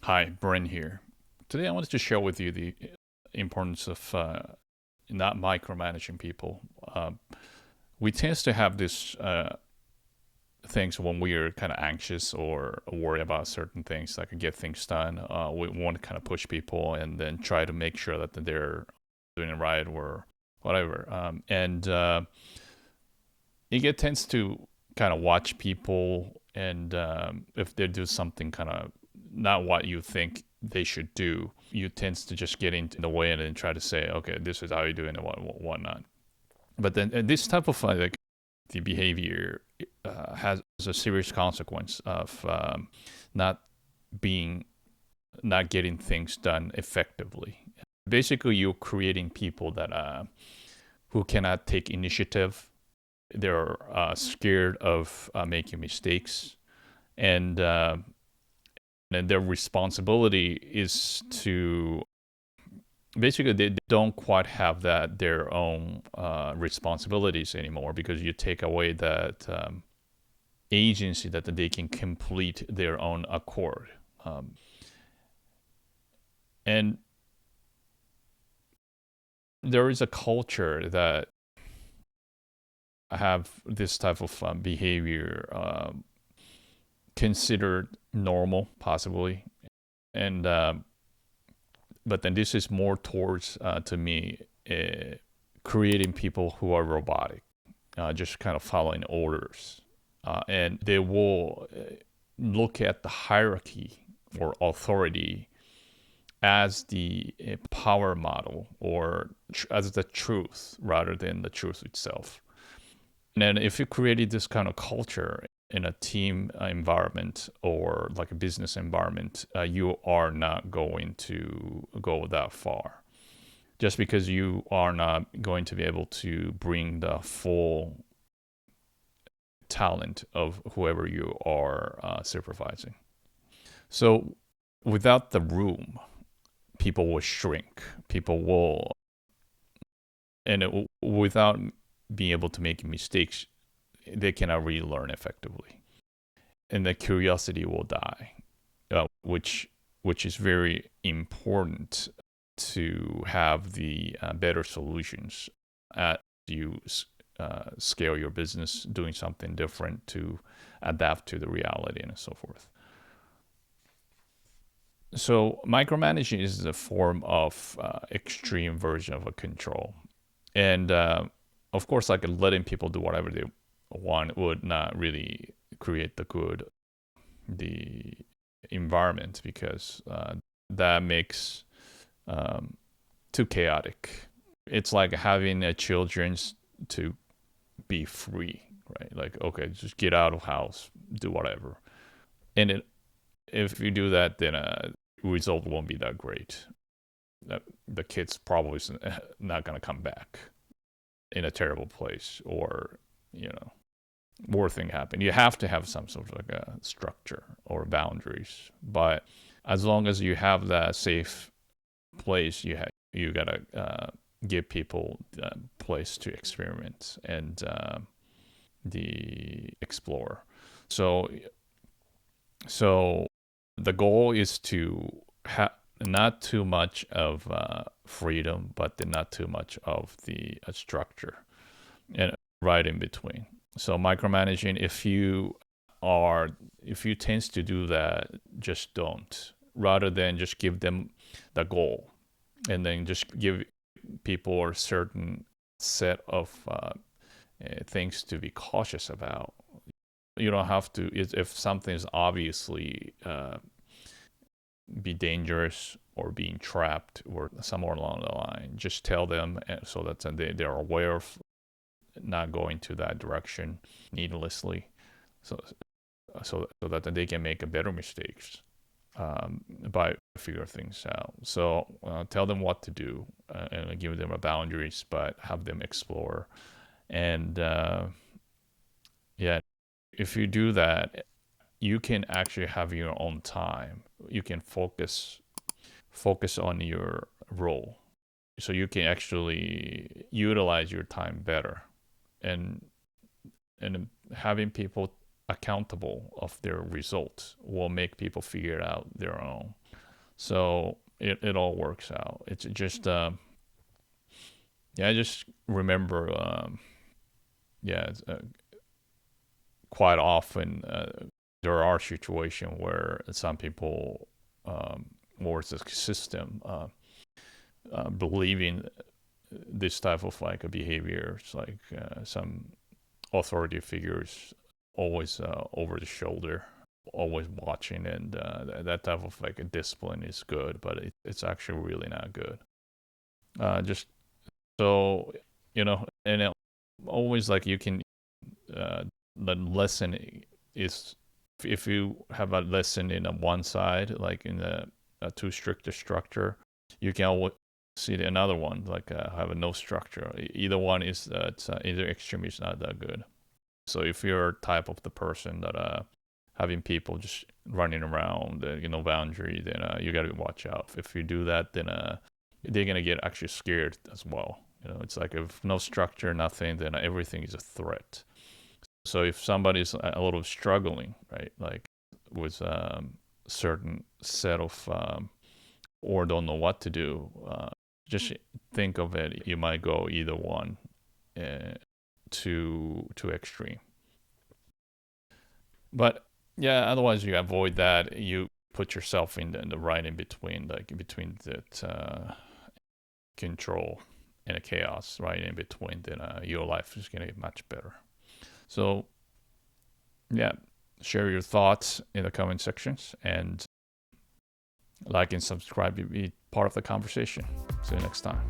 Hi, Bryn here. Today I wanted to share with you the importance of not micromanaging people. We tend to have these things when we are kind of anxious or worry about certain things, like get things done. We want to kind of push people and then try to make sure that they're doing it right or whatever. And it tends to kind of watch people, and if they do something kind of not what you think they should do, you tends to just get into the way and then try to say, okay, this is how you do it and whatnot. But then this type of like the behavior has a serious consequence of not being not getting things done effectively. Basically, you're creating people that who cannot take initiative. They're scared of making mistakes, and their responsibility is to basically they don't quite have that their own responsibilities anymore, because you take away that agency that they can complete their own accord. And there is a culture that have this type of behavior considered normal, possibly, and but then this is more towards to me creating people who are robotic, just kind of following orders, and they will look at the hierarchy or authority as the power model or as the truth rather than the truth itself. And then if you created this kind of culture in a team environment or like a business environment, you are not going to go that far. Just because you are not going to be able to bring the full talent of whoever you are supervising. So without the room, people will shrink. People will, and without being able to make mistakes, they cannot really learn effectively, and the curiosity will die, which is very important to have the better solutions as you scale your business, doing something different to adapt to the reality and so forth. So micromanaging is a form of extreme version of a control, and of course, like letting people do whatever they want would not really create the environment, because that makes too chaotic. It's like having a children to be free, right? Like, okay, just get out of house, do whatever, and if you do that, then result won't be that great. The kid's probably not gonna come back in a terrible place, or you know, worse thing happen. You have to have some sort of like a structure or boundaries. But as long as you have that safe place, you gotta give people the place to experiment and the explore. So so the goal is to have not too much of freedom, but then not too much of the structure, and right in between. So micromanaging, if you tend to do that, just don't. Rather than just give them the goal, and then just give people a certain set of things to be cautious about. You don't have to, if something is obviously be dangerous or being trapped or somewhere along the line, just tell them, so that they're aware of not going to that direction needlessly, so so that they can make a better mistakes by figure things out. So tell them what to do, and give them a boundaries, but have them explore. And yeah, if you do that, you can actually have your own time. You can focus on your role, so you can actually utilize your time better, and having people accountable of their results will make people figure it out their own. So it all works out. It's just I just remember quite often there are situations where some people or the system believing this type of like a behavior. It's like some authority figures always over the shoulder, always watching, and that type of like a discipline is good, but it's actually really not good. Just so and always like you can the lesson is if you have a lesson in a one side, like in a too strict a structure, you can always see another one like have a no structure. Either one is either extreme is not that good. So if you're type of the person that having people just running around, boundary, then you got to watch out. If you do that, then they're gonna get actually scared as well. It's like if no structure, nothing, then everything is a threat. So if somebody's a little struggling, right, like with certain set of or don't know what to do, just think of it. You might go either one too extreme. But yeah, otherwise you avoid that. You put yourself in the right in between, like in between that control and a chaos, right in between. Then your life is gonna get much better. So yeah, share your thoughts in the comment sections and like and subscribe to be part of the conversation. See you next time.